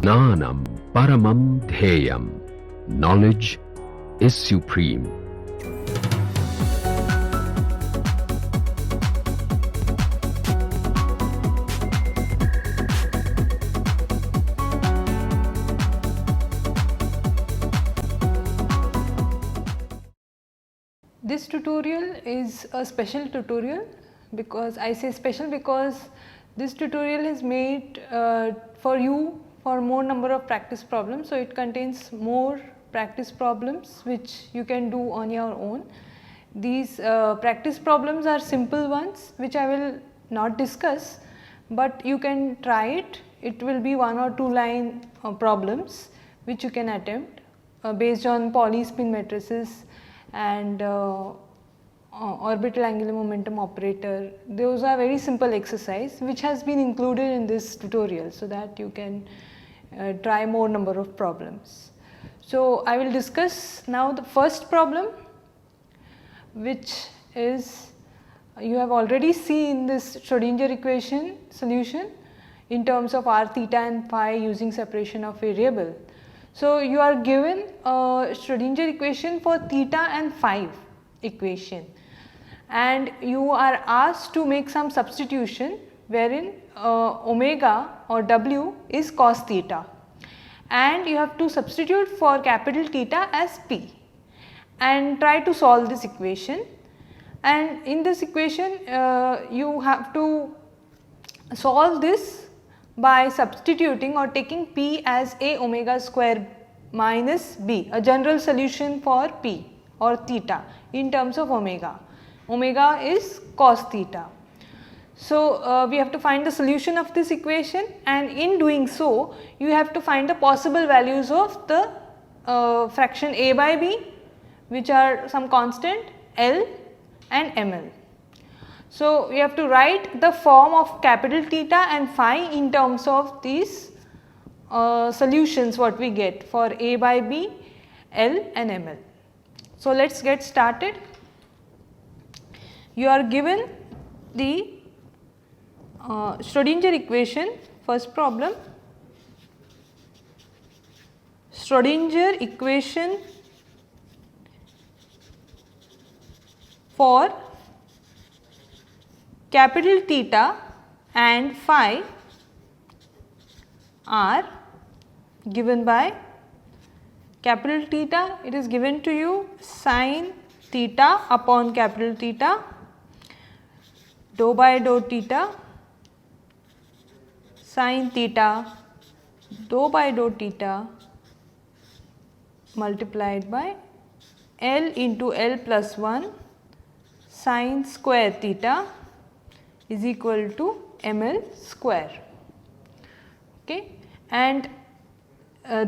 Jnanam Paramam Dheyam. Knowledge is supreme. This tutorial is a special tutorial because I say special because this tutorial is made for you for more number of practice problems. So, it contains more practice problems which you can do on your own. These practice problems are simple ones which I will not discuss, but you can try it. It will be 1 or 2 line problems which you can attempt based on Pauli spin matrices and orbital angular momentum operator. Those are very simple exercise which has been included in this tutorial, so that you can try more number of problems. So, I will discuss now the first problem, which is you have already seen this Schrodinger equation solution in terms of r theta and phi using separation of variable. So, you are given a Schrodinger equation for theta and phi equation, and you are asked to make some substitution wherein omega or w is cos theta, and you have to substitute for capital theta as p and try to solve this equation. And in this equation you have to solve this by substituting or taking p as a omega square minus b, a general solution for p or theta in terms of omega. Omega is cos theta. So, we have to find the solution of this equation, and in doing so you have to find the possible values of the fraction a by b, which are some constant L and ml. So, we have to write the form of capital theta and phi in terms of these solutions what we get for a by b, L and ml. So, let us get started. You are given the Schrodinger equation, first problem, Schrodinger equation for capital theta and phi are given by capital theta, it is given to you sin theta upon capital theta, dou by dou theta, sin theta, dou by dou theta multiplied by L into L plus 1 sin square theta is equal to ml square. Okay. And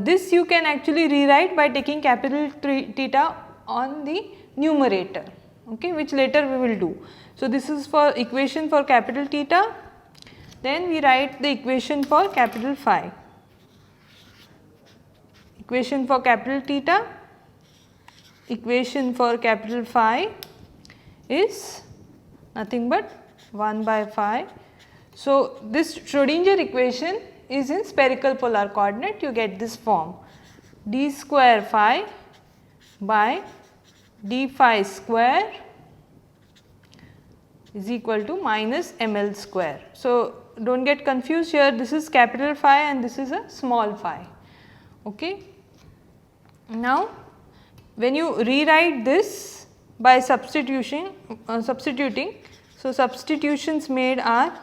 this you can actually rewrite by taking capital theta on the numerator, okay, which later we will do. So, this is for equation for capital theta, then we write the equation for capital phi. Equation for capital theta, equation for capital phi is nothing but 1 by phi. So, this Schrodinger equation is in spherical polar coordinate, you get this form d square phi by d phi square is equal to minus ml square. So, do not get confused here, this is capital phi and this is a small phi. Okay. Now, when you rewrite this by substituting, so substitutions made are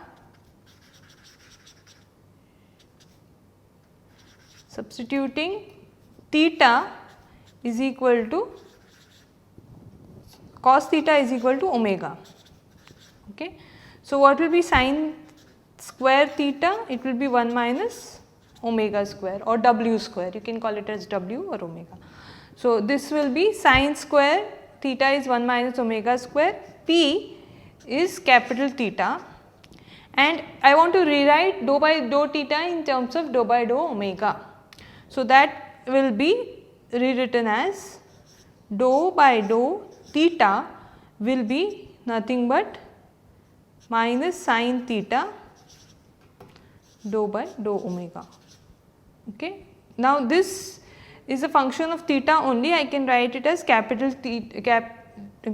substituting theta is equal to cos theta is equal to omega. Okay. So, what will be sin square theta? It will be 1 minus omega square or w square, you can call it as w or omega. So, this will be sin square theta is 1 minus omega square, p is capital theta, and I want to rewrite dou by dou theta in terms of dou by dou omega. So, that will be rewritten as dou by dou theta will be nothing but minus sin theta dou by dou omega. Okay. Now this is a function of theta only, I can write it as capital theta,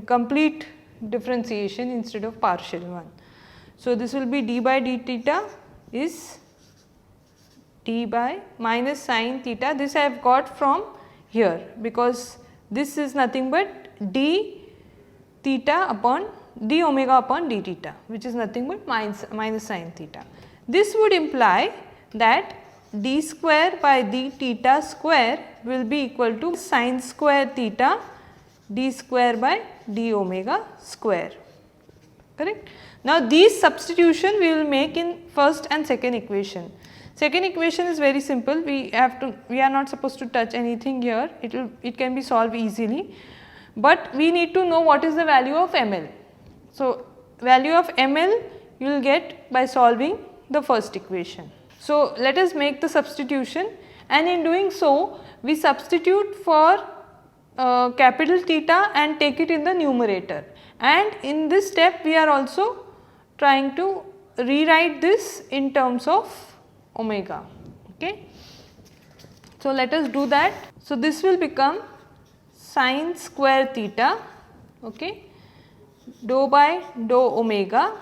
complete differentiation instead of partial one. So this will be d by d theta is d by minus sin theta. This I have got from here, because this is nothing but d theta upon d omega upon d theta, which is nothing but minus sin theta. This would imply that d square by d theta square will be equal to sin square theta d square by d omega square, correct. Now these substitution we will make in first and second equation. Second equation is very simple, we are not supposed to touch anything here, it can be solved easily, but we need to know what is the value of ml. So value of ml you will get by solving the first equation. So let us make the substitution, and in doing so we substitute for capital theta and take it in the numerator, and in this step we are also trying to rewrite this in terms of omega. Okay. So let us do that. So this will become sin square theta, okay, dou by dou omega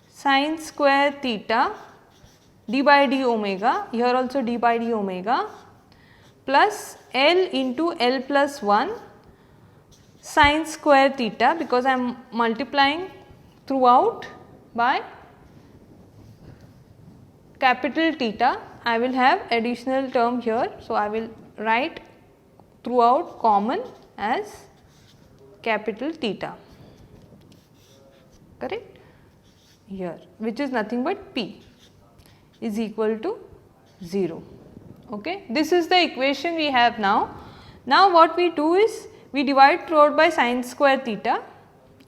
sin square theta d by d omega, here also d by d omega, plus L into L plus 1 sin square theta, because I am multiplying throughout by capital theta, I will have additional term here. So, I will write throughout common as capital theta, correct, here, which is nothing but P is equal to 0. Okay. This is the equation we have now. Now what we do is we divide throughout by sin square theta,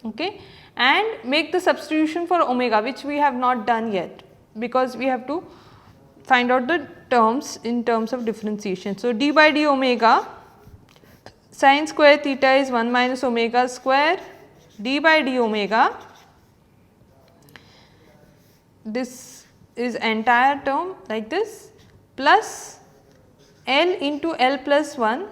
okay, and make the substitution for omega, which we have not done yet, because we have to find out the terms in terms of differentiation. So d by d omega sin square theta is 1 minus omega square d by d omega, this is entire term like this, plus L into L plus 1,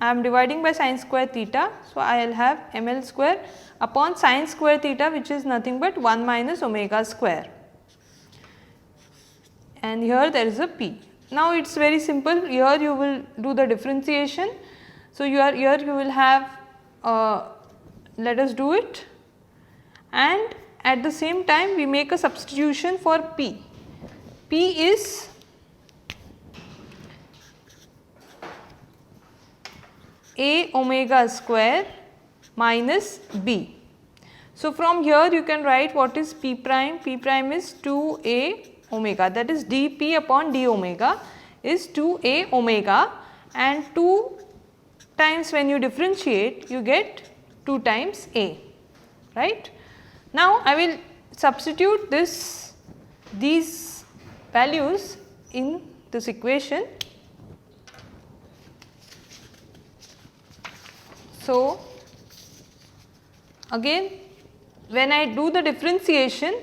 I am dividing by sin square theta. So, I will have ml square upon sin square theta, which is nothing but 1 minus omega square, and here there is a P. Now, it is very simple, here you will do the differentiation. So, here you will have, let us do it, and at the same time we make a substitution for P. P is A omega square minus B. So, from here you can write what is P prime. P prime is 2A omega, that is dP upon d omega is 2A omega, and 2 times when you differentiate you get 2 times A, right. Now, I will substitute these values in this equation. So, again when I do the differentiation,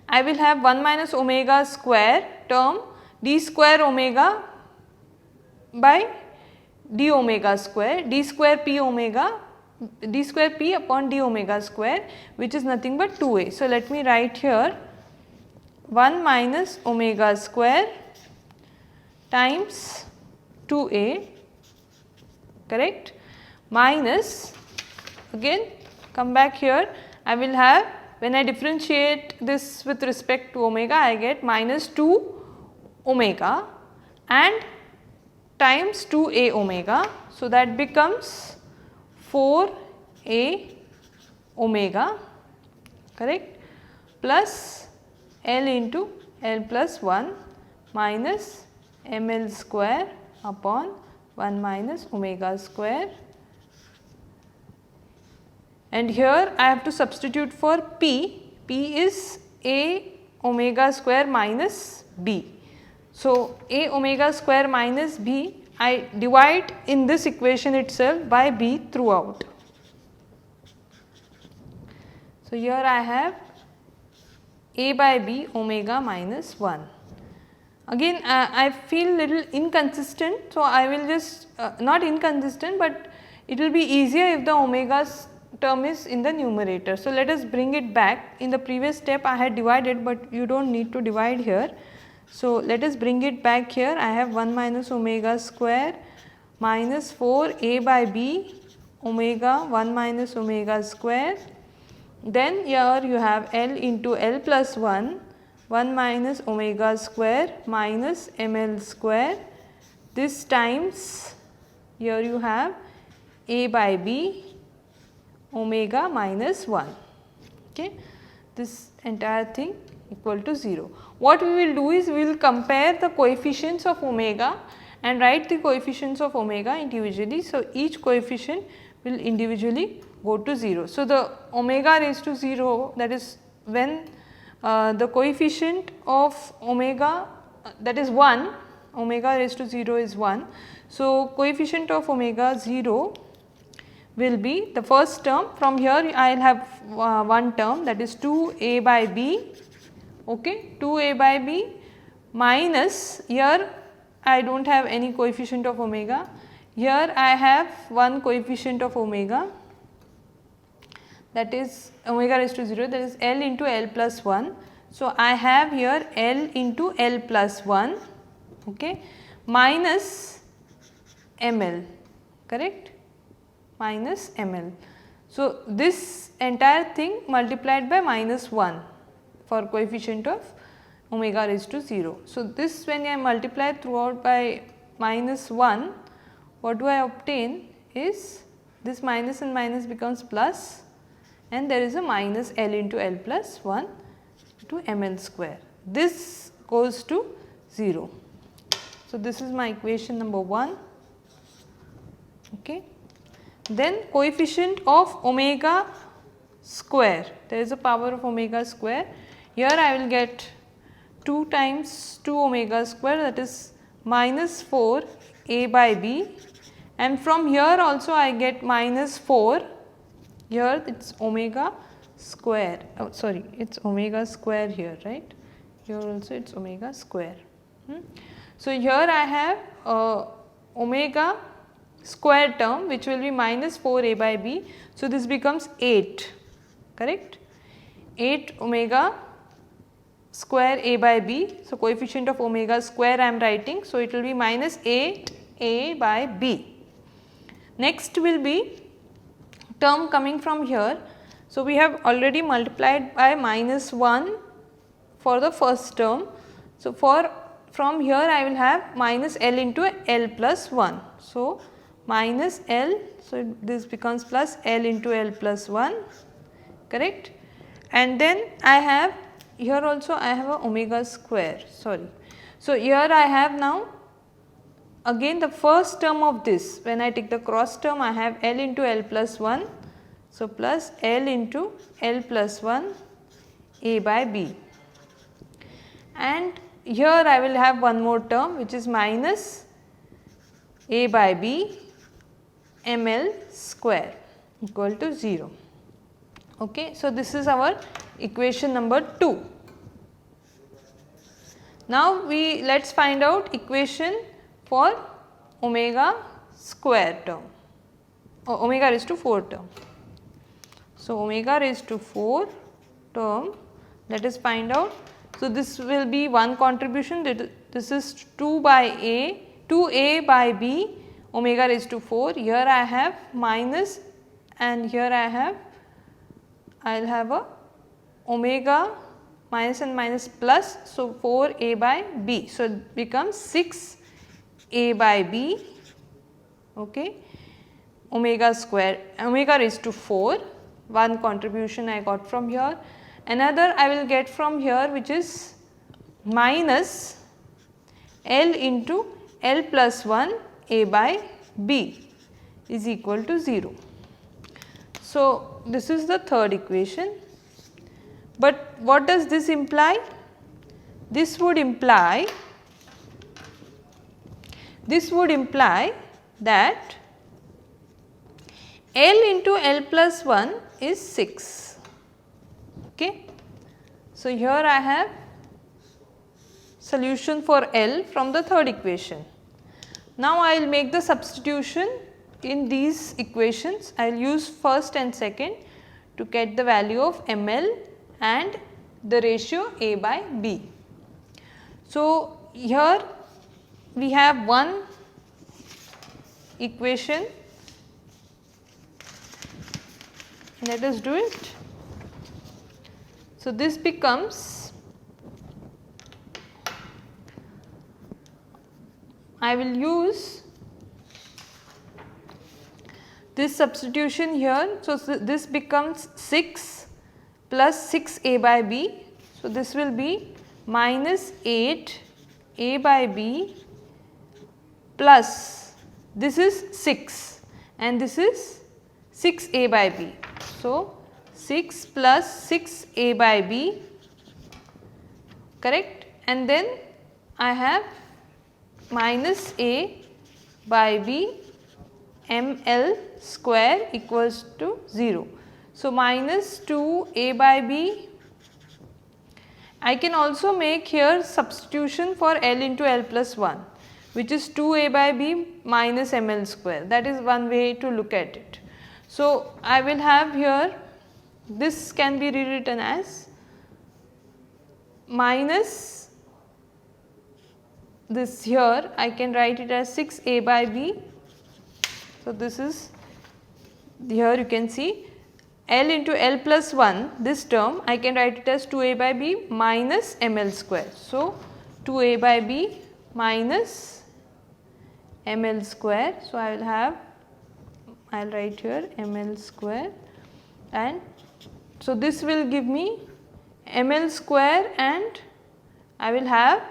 I will have 1 minus omega square term d square omega by d omega square, d square p upon d omega square, which is nothing but 2a. So, let me write here 1 minus omega square times 2a, correct, minus, again come back here, I will have, when I differentiate this with respect to omega, I get minus 2 omega and times 2a omega. So, that becomes 4a omega, correct, plus L into L plus 1 minus ml square upon 1 minus omega square, and here I have to substitute for P. P is A omega square minus B. So, A omega square minus B, I divide in this equation itself by B throughout. So, here I have A by B omega minus 1. Again I feel little inconsistent, so I will just not inconsistent, but it will be easier if the omega term is in the numerator. So, let us bring it back. In the previous step I had divided, but you do not need to divide here. So, let us bring it back here. I have 1 minus omega square minus 4 a by b omega 1 minus omega square. Then here you have L into L plus 1 minus omega square minus ml square. This times here you have a by b omega minus 1. Okay. This entire thing equal to 0. What we will do is we will compare the coefficients of omega and write the coefficients of omega individually. So, each coefficient will individually go to 0. So, the omega raised to 0, that is when the coefficient of omega that is 1, omega raised to 0 is 1. So, coefficient of omega 0 will be the first term. From here I will have one term, that is 2 a by b, okay, 2 a by b minus, here I do not have any coefficient of omega, here I have one coefficient of omega, that is omega raised to 0, that is L into L plus 1. So, I have here L into L plus 1, okay, minus ml, correct, minus ml. So, this entire thing multiplied by minus 1 for coefficient of omega raised to 0. So, this when I multiply throughout by minus 1, what do I obtain is this minus and minus becomes plus, and there is a minus L into L plus 1 to ml square. This goes to 0. So, this is my equation number 1. Okay. Then coefficient of omega square, there is a power of omega square. Here I will get 2 times 2 omega square, that is minus 4 a by b, and from here also I get minus 4, here it is omega square, oh sorry, it is omega square here, right, here also it is omega square. So, here I have omega square term which will be minus 4 a by b. So, this becomes 8, correct, 8 omega square a by b. So, coefficient of omega square I am writing. So, it will be minus 8 a by b. Next will be term coming from here. So, we have already multiplied by minus 1 for the first term. So, from here I will have minus L into L plus 1. So, minus L, so this becomes plus L into L plus 1, correct, and then I have here also I have a omega square, sorry. So, here I have now again the first term of this, when I take the cross term I have L into L plus 1. So, plus L into L plus 1 a by b, and here I will have one more term which is minus a by b ml square equal to 0. Okay. So, this is our equation number 2. Now, let us find out equation for omega square term or omega raised to 4 term. So, omega raised to 4 term, let us find out. So, this will be one contribution, this is 2 a by b omega raised to 4. Here I have minus and here I will have a omega minus and minus plus. So, 4 a by b. So, it becomes 6 a by b, okay, omega square, omega raised to 4, one contribution I got from here. Another I will get from here which is minus L into L plus 1 a by b is equal to 0. So, this is the third equation, but what does this imply? This would imply that L into L plus 1 is 6. Okay. So, here I have solution for L from the third equation. Now I will make the substitution in these equations. I will use first and second to get the value of ml and the ratio A by B. So here we have one equation. Let us do it. So this becomes, I will use this substitution here. So this becomes 6 plus 6a by b. So this will be minus 8a by b plus this is 6 and this is 6a by b. So 6 plus 6a by b, correct, and then I have minus a by b ml square equals to 0. So minus 2a by b. I can also make here substitution for L into L plus 1, which is 2a by b minus ml square. That is one way to look at it. So I will have here, this can be rewritten as minus this, here I can write it as 6a by b. So this is, here you can see L into L plus 1, this term I can write it as 2a by b minus ml square. So 2a by b minus ml square. So I will have, I will write here ml square, and so this will give me ml square, and I will have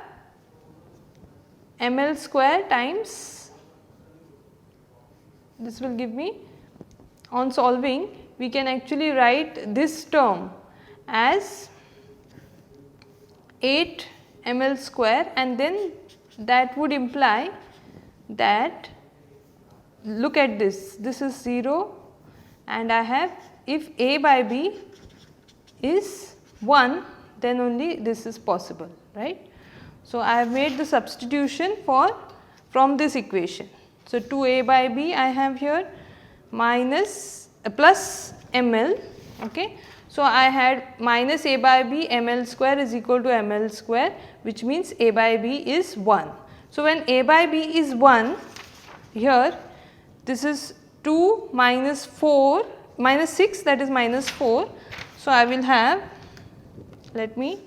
ml square times, this will give me, on solving we can actually write this term as 8 ml square, and then that would imply that, look at this, this is 0 and I have, if a by b is 1, then only this is possible, right. So I have made the substitution for, from this equation. So 2a by b I have here minus plus ml, okay. So I had minus a by b ml square is equal to ml square, which means a by b is 1. So when a by b is 1, here this is 2 minus 4 minus 6, that is minus 4. So I will have, let me,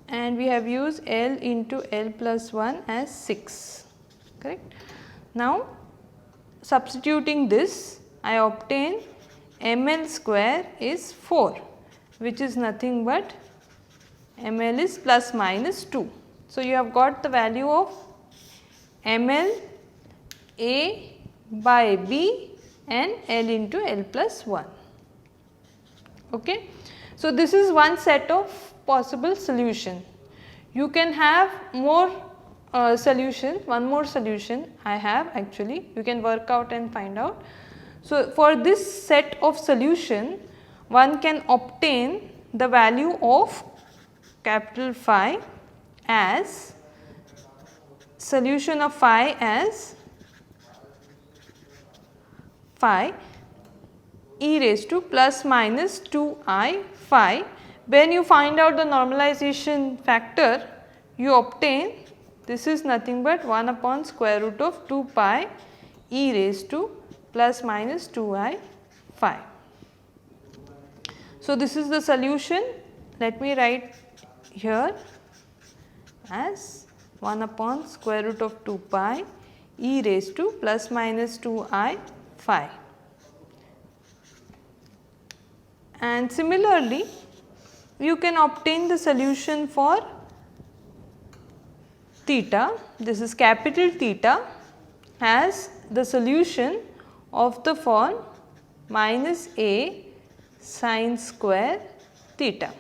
and we have used L into L plus 1 as 6, correct. Now substituting this, I obtain ml square is 4, which is nothing but ml is plus minus 2. So you have got the value of ml a by b and L into L plus 1, okay. So this is one set of possible solution. You can have more solutions, one more solution I have actually, you can work out and find out. So for this set of solution, one can obtain the value of capital phi as, solution of phi as phi e raised to plus minus 2i phi. When you find out the normalization factor, you obtain, this is nothing but 1 upon square root of 2 pi e raised to plus minus 2i phi. So this is the solution. Let me write here as 1 upon square root of 2 pi e raised to plus minus 2i phi. And similarly, you can obtain the solution for theta. This is capital theta has the solution of the form minus a sine square theta,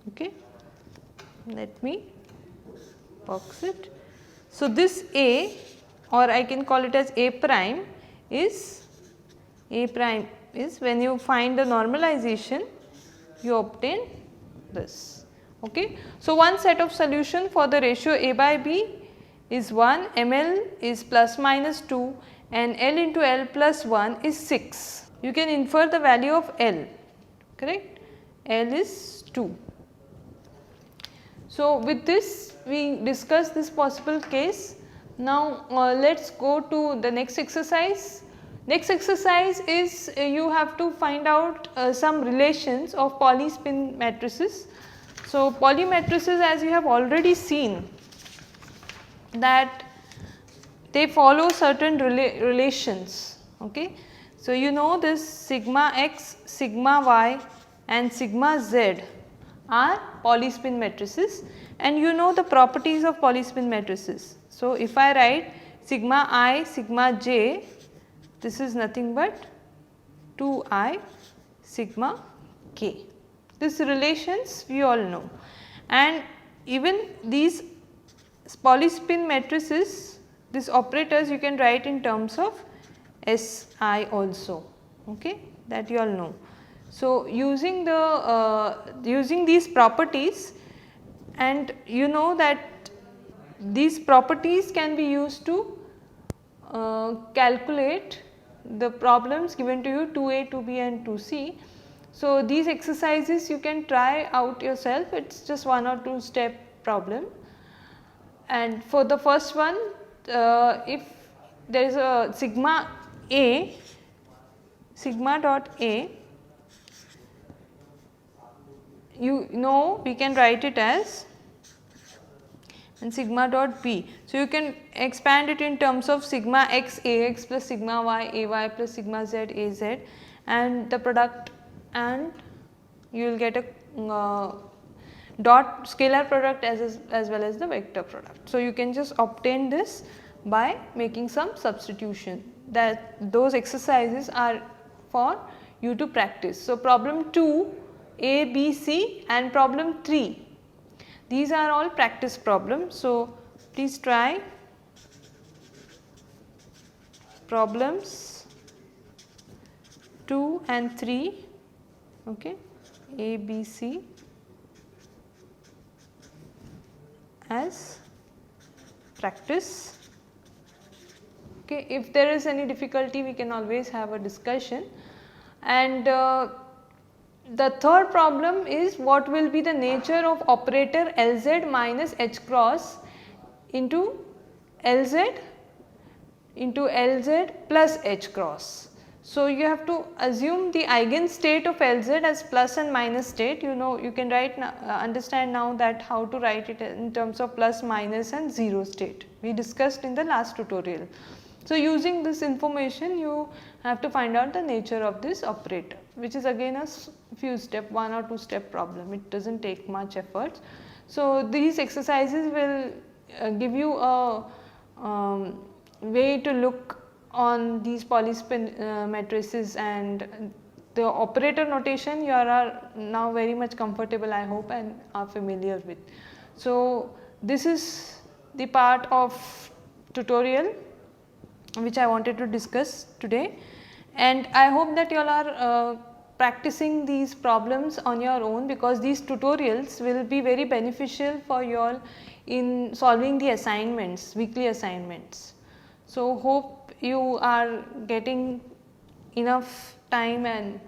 okay. Let me box it. So this a, or I can call it as a prime, is when you find the normalization, you obtain this. Okay. So, one set of solution for the ratio A by B is 1, ml is plus minus 2 and L into L plus 1 is 6. You can infer the value of L, correct. L is 2. So, with this we discuss this possible case. Now, let us go to the next exercise. Next exercise is you have to find out some relations of polyspin matrices. So, poly matrices, as you have already seen, that they follow certain relations. Okay. So, you know this sigma x, sigma y and sigma z are polyspin matrices, and you know the properties of polyspin matrices. So, if I write sigma I, sigma j, this is nothing but 2i sigma k. These relations we all know, and even these polyspin matrices, these operators you can write in terms of SI also, okay, that you all know. So, using these properties, and you know that these properties can be used to calculate the problems given to you 2A, 2B and 2C. So, these exercises you can try out yourself, it is just 1 or 2 step problem. And for the first one, if there is a sigma A, sigma dot A, you know we can write it as, and sigma dot B. So, you can expand it in terms of sigma x Ax plus sigma y Ay plus sigma z Az, and the product, and you will get a dot scalar product as well as the vector product. So, you can just obtain this by making some substitution, that those exercises are for you to practice. So, problem 2 A, B, C and problem 3, these are all practice problems. So, please try problems 2 and 3, okay, A, B, C as practice. Okay. If there is any difficulty, we can always have a discussion. And the third problem is what will be the nature of operator Lz minus H cross into Lz plus H cross. So, you have to assume the eigenstate of Lz as plus and minus state. You know, you can write understand now that how to write it in terms of plus, minus and 0 state. We discussed in the last tutorial. So, using this information you have to find out the nature of this operator, which is again a few step, 1 or 2 step problem. It does not take much effort. So, these exercises will give you a way to look on these polyspin matrices, and the operator notation you are now very much comfortable, I hope, and are familiar with. So, this is the part of tutorial which I wanted to discuss today, and I hope that you all are practicing these problems on your own, because these tutorials will be very beneficial for you all in solving the assignments, weekly assignments. So, hope you are getting enough time and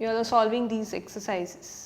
you are solving these exercises.